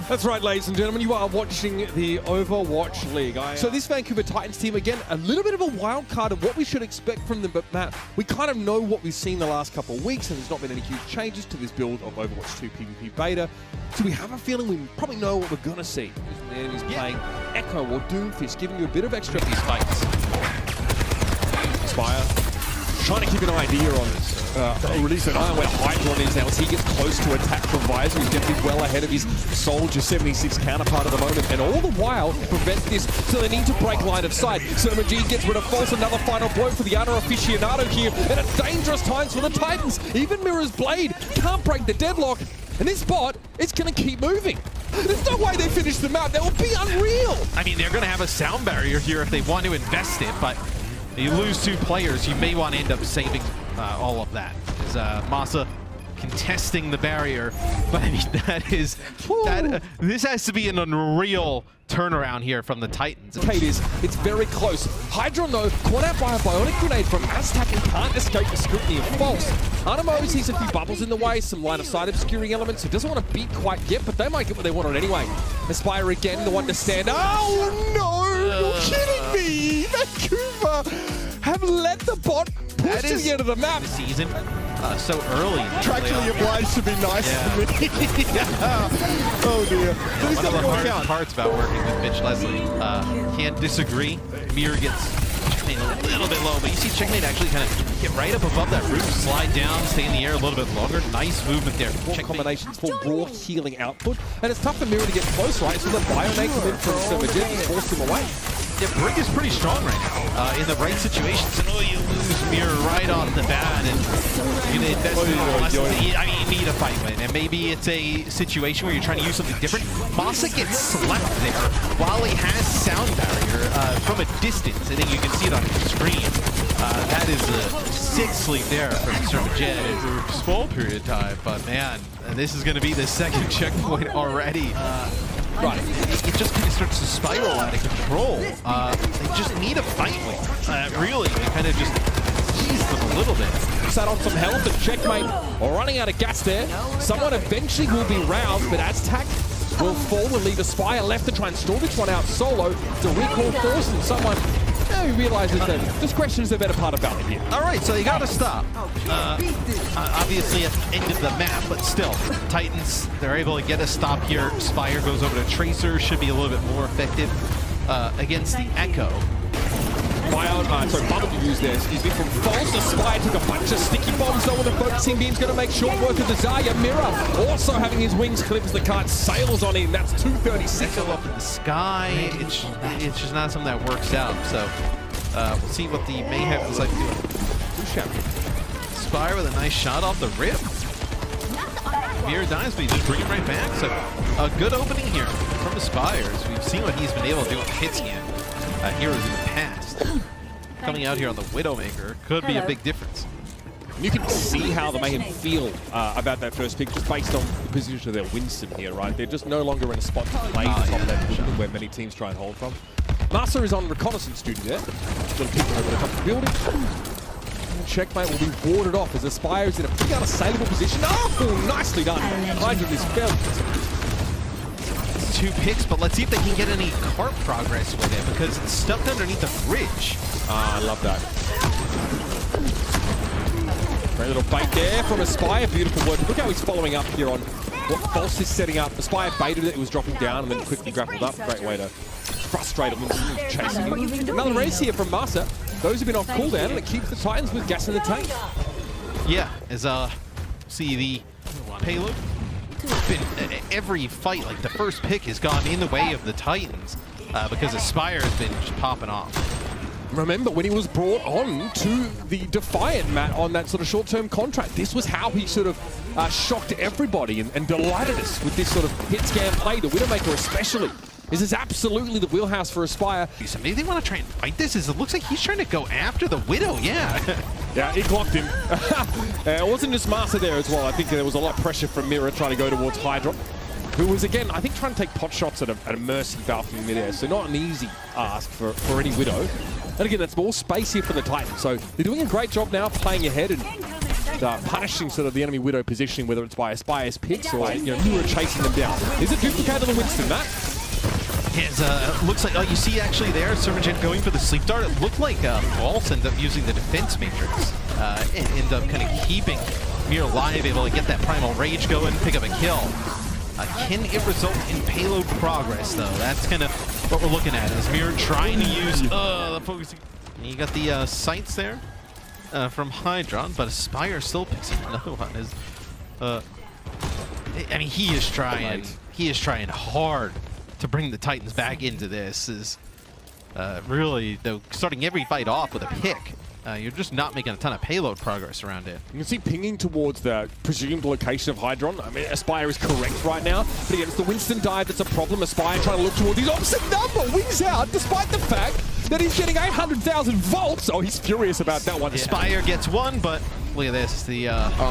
That's right, ladies and gentlemen, you are watching the Overwatch League. So this Vancouver Titans team, again, a little bit of a wild card of what we should expect from them, but Matt, we kind of know what we've seen the last couple of weeks, and there's not been any huge changes to this build of Overwatch 2 PvP beta. So we have a feeling we probably know what we're going to see. The enemy's playing Echo or Doomfist, giving you a bit of extra these fights. Spire, trying to keep an idea on this. Release an eye on where Hydron is now as he gets close to attack from Visor. He's definitely well ahead of his Soldier 76 counterpart at the moment, and all the while prevents this, so they need to break line of sight. Surma G gets rid of False, another final blow for the outer aficionado here, and it's dangerous times for the Titans. Even Mirror's Blade can't break the deadlock, and this bot, it's going to keep moving. There's no way they finish the map. That would be unreal. I mean, they're going to have a sound barrier here if they want to invest it, but you lose 2 players, you may want to end up saving all of that. Is Masa contesting the barrier, but I mean this has to be an unreal turnaround here from the Titans. It's very close. Hydron though, caught out by a bionic grenade from Aztec and can't escape the scrutiny of False. Animo sees a few bubbles in the way, some line of sight obscuring elements. He doesn't want to beat quite yet, but they might get what they wanted anyway. Aspire again, the one to stand. Oh no! You're kidding me! Vancouver have let the bot push to the end of the map. The season so early. Contractually obliged to be nice to me. Oh dear. One of the hardest parts about working with Mitch Leslie. Can't disagree. Mirror gets Checkmate a little bit low, but you see Checkmate actually kind of get right up above that roof, slide down, stay in the air a little bit longer. Nice movement there. Combinations for raw healing output, and it's tough for Mirror to get close, right? So the Bionate come in from Surma G, forced him away. Yeah, Brick is pretty strong right now in the right situations. And you lose Mirror right off the bat, and you invest in I mean, you need a fight win, and maybe it's a situation where you're trying to use something different. Masa gets slept there while he has sound barrier from a distance. I think you can see it on the screen. That is a sick sleep there from Surma J. Small period of time, but man, this is going to be the second checkpoint already. Right, it just kind of starts to spiral out of control. They just need a fight win. Really, they kind of just ease them a little bit. Sat on some health and Checkmate running out of gas there. Someone eventually will be roused, but Aztec will fall, will leave Aspire left to try and stall this one out solo. It's a recall force, and someone realizes that discretion is the better part of valor here. All right, so you got to stop. Obviously at the end of the map, but still, Titans, they're able to get a stop here. Spire goes over to Tracer, should be a little bit more effective against the Echo. Bubble to use there, excuse me, from False. Aspire took a bunch of sticky bombs though, with the focusing beam's going to make short work of the Zarya. Mirror also having his wings clipped as the kite sails on him. That's 236. Echo up in the sky, it's just not something that works out. So we'll see what the Mayhem decide to do. Spire with a nice shot off the rip. Mirror dies, but he just bring it right back. So a good opening here from Aspire. We've seen what he's been able to do with Hitscan heroes in the past. Coming out here on the Widowmaker could be a big difference. You can see how the Mayhem feel about that first pick just based on the position of their Winston here, right? They're just no longer in a spot to play the top of that position where many teams try and hold from. Masa is on reconnaissance duty there. Got to keep over the top of the building. Checkmate will be warded off as Aspire is in a pretty unassailable position. Oh, nicely done. Hydron is fell. 2 picks, but let's see if they can get any cart progress with it because it's stuck underneath the bridge. I love that. Great little bait there from Aspire. Beautiful work. Look how he's following up here on what False is setting up. Aspire baited it, it was dropping down, and then quickly grappled up. Great way to frustrate him and chasing him. Another race here from Masa. Those have been off cooldown, and it keeps the Titans with gas in the tank. Yeah, as see the payload. Been every fight, like the first pick has gone in the way of the Titans because Aspire has been just popping off. Remember when he was brought on to the Defiant, Matt, on that sort of short-term contract, this was how he sort of shocked everybody and delighted us with this sort of hit scan play, the Widowmaker especially. This is absolutely the wheelhouse for Aspire. So maybe they want to try and fight this. It looks like he's trying to go after the Widow, yeah. Yeah, he clocked him. It wasn't just Masa there as well. I think there was a lot of pressure from Mirror trying to go towards Hydra, who was, again, I think trying to take pot shots at a Mercy Falcon in midair. So not an easy ask for any Widow. And again, that's more space here for the Titans. So they're doing a great job now playing ahead and punishing sort of the enemy Widow positioning, whether it's by Aspire's picks or Mira chasing them down. Is it duplicated on the Winston, Matt? Looks like, you see actually there, Sermagent going for the sleep dart. It looked like False ended up using the defense matrix. It ended up kind of keeping Mir alive, able to get that primal rage going, pick up a kill. Can it result in payload progress, though? That's kind of what we're looking at, is Mir trying to use the focusing. You got the sights there from Hydron, but Aspire still picks up another one. I mean, he is trying. He is trying hard to bring the Titans back into this. Is really, though, starting every fight off with a pick. You're just not making a ton of payload progress around it. You can see pinging towards the presumed location of Hydron. I mean, Aspire is correct right now, but again, it's the Winston dive that's a problem. Aspire trying to look towards his opposite number, wins out, despite the fact that he's getting 800,000 volts. Oh, he's furious about that one. Aspire gets one, but look at this. The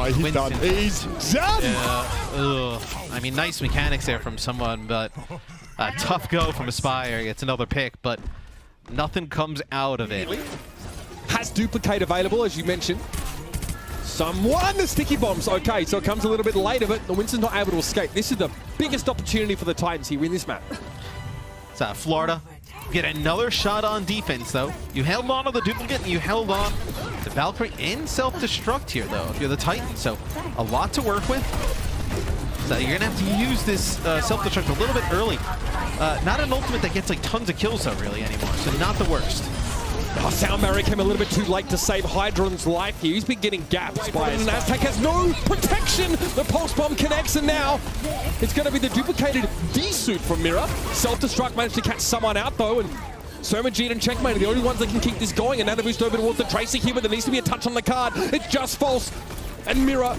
he's Winston. done. He's done! I mean, nice mechanics there from someone, but tough go from Aspire. Gets another pick, but nothing comes out of it. Has duplicate available, as you mentioned. Someone, the sticky bombs. Okay, so it comes a little bit later, but the Winston's not able to escape. This is the biggest opportunity for the Titans here in this map. It's Florida. Get another shot on defense, though. You held on to the duplicate, and you held on to Valkyrie and self-destruct here, though, if you're the Titans. So a lot to work with. So you're going to have to use this self-destruct a little bit early. Not an ultimate that gets like tons of kills, though, really, anymore. So not the worst. Oh, Sound Barrier came a little bit too late to save Hydron's life here. He's been getting gapped by an Aztec. Has no protection. The Pulse Bomb connects, and now it's going to be the duplicated D-suit from Mira. Self-destruct managed to catch someone out, though, and Sermagent and Checkmate are the only ones that can keep this going. And now they've moved over towards the Tracer here, but there needs to be a touch on the card. It's just False. And Mira,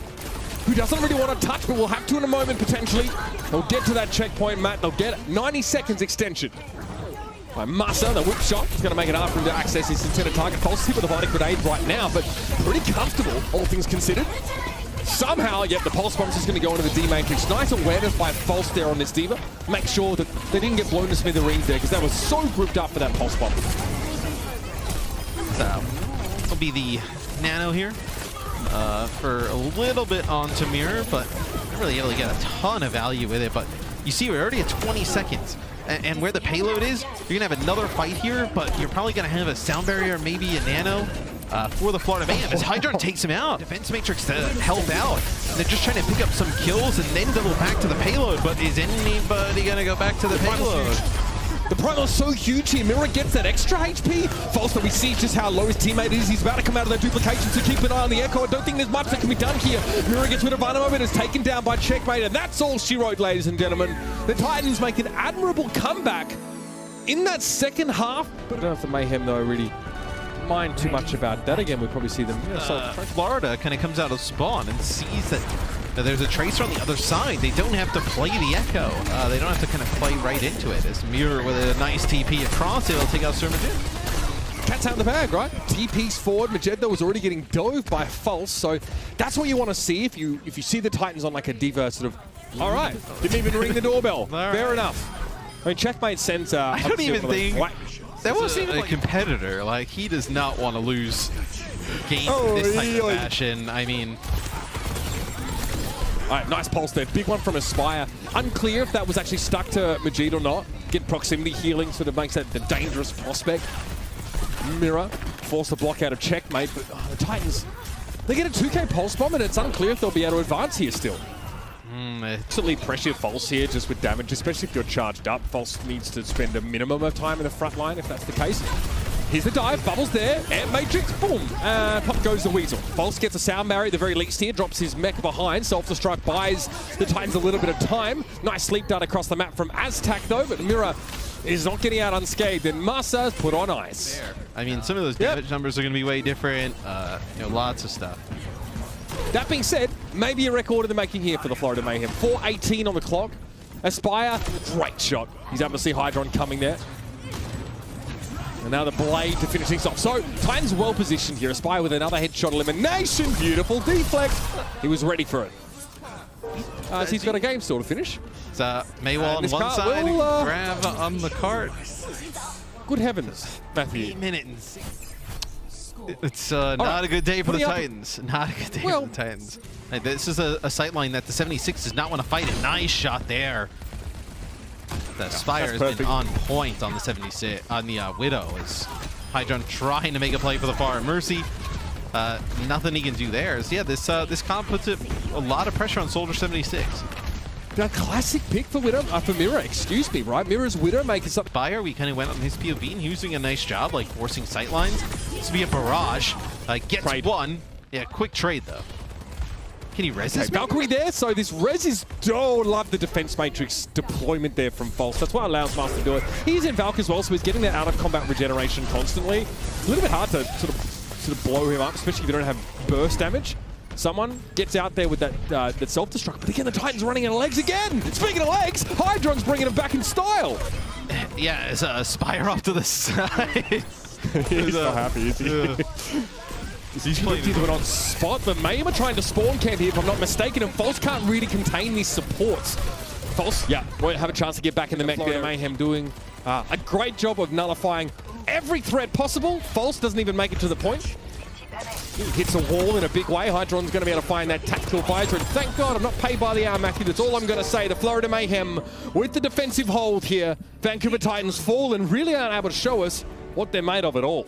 who doesn't really want to touch, but will have to in a moment, potentially. They'll get to that checkpoint, Matt. They'll get 90 seconds extension. By Massa, the whip shot is going to make it hard for him to access his intended target. False hit with a Vital Grenade right now, but pretty comfortable, all things considered. Somehow, yep, the Pulse Bomb's just going to go into the D-Matrix. Nice awareness by False there on this Diva. Make sure that they didn't get blown to smithereens there, because that was so grouped up for that Pulse Bomb. So, this will be the Nano here for a little bit onto Mirror, but not really able to get a ton of value with it. But you see, we're already at 20 seconds. And where the payload is, you're going to have another fight here, but you're probably going to have a Sound Barrier, maybe a Nano for the Florida Mayhem. As Hydron takes him out, Defense Matrix held out. And they're just trying to pick up some kills and then double back to the payload. But is anybody going to go back to the payload? The primal is so huge here. Mirror gets that extra HP. False, that we see just how low his teammate is. He's about to come out of that duplication, so keep an eye on the Echo. I don't think there's much that can be done here. Mirror gets rid of Vano, but is taken down by Checkmate, and that's all she wrote, ladies and gentlemen. The Titans make an admirable comeback in that second half. But I don't know if the Mayhem, though, really mind too much about that. Again, we probably see them. Florida kind of comes out of spawn and sees that there's a Tracer on the other side. They don't have to play the Echo. They don't have to kind of play right into it. As Mirror with a nice TP across, it'll take out Sermagent. Cat's out of the bag, right? TP's forward. Magenta was already getting dove by False, so that's what you want to see if you see the Titans on like a Diva sort of. All right, didn't even ring the doorbell. Fair enough. I mean, Checkmate sends. I don't even think that was a competitor. Like, he does not want to lose games in this type of fashion. I mean. All right, nice pulse there. Big one from Aspire. Unclear if that was actually stuck to Majid or not. Get proximity healing sort of makes that the dangerous prospect. Mirror forced to block out of Checkmate, but the Titans, they get a 2K pulse bomb, and it's unclear if they'll be able to advance here still. Absolutely pressure False here just with damage, especially if you're charged up. False needs to spend a minimum of time in the front line if that's the case. Here's the dive, bubbles there, and Matrix, boom! Pop goes the Weasel. False gets a Sound Barrier at the very least here, drops his mech behind. Self-destruct buys the Titans a little bit of time. Nice sleep dart across the map from Aztec though, but Mirror is not getting out unscathed, and Masa's put on ice. I mean, some of those damage numbers are going to be way different, you know, lots of stuff. That being said, maybe a record in the making here for the Florida Mayhem. 4:18 on the clock. Aspire, great shot. He's able to see Hydron coming there. And now the blade to finish things off. So, Titans well positioned here. Aspire with another headshot elimination. Beautiful deflect. He was ready for it. So he's got a game still to finish. It's Maywall on one side, Grav on the cart. Good heavens, Matthew. 8 minutes and 6. It's not a good day for the Putting up- Titans. Not a good day Well- for the Titans. Hey, this is a sight line that the 76 does not want to fight it. Nice shot there. The Spire has been perfect. on point on the 76, on the Widow. Is Hydron trying to make a play for the far Mercy. Nothing he can do there. So yeah, this comp puts a lot of pressure on Soldier 76. The classic pick for Widow, for Mirror, excuse me, right? Mirror's Widowmaker something. Spire, we kind of went on his POV and he was doing a nice job, like forcing sight lines. This would be a barrage. Gets Trade. one. Yeah, quick trade though. Can he res this? Valkyrie there, so this res is, oh, love the defense matrix deployment there from False. That's why it allows Master to do it. He's in Valk as well, so he's getting that out of combat regeneration constantly. A little bit hard to sort of blow him up, especially if you don't have burst damage. Someone gets out there with that self-destruct, but again, the Titans running out of legs again. Speaking of legs, Hydron's bringing it back in style. Yeah, it's a Spire off to the side. He's so happy, isn't he? He's playing into it on spot, but Mayhem are trying to spawn camp here, if I'm not mistaken, and False can't really contain these supports. False, yeah, won't have a chance to get back in the mech there. Mayhem doing a great job of nullifying every threat possible. False doesn't even make it to the point. He hits a wall in a big way. Hydron's going to be able to find that tactical advisor, and thank God I'm not paid by the hour, Matthew. That's all I'm going to say. The Florida Mayhem with the defensive hold here. Vancouver Titans fall and really aren't able to show us what they're made of at all.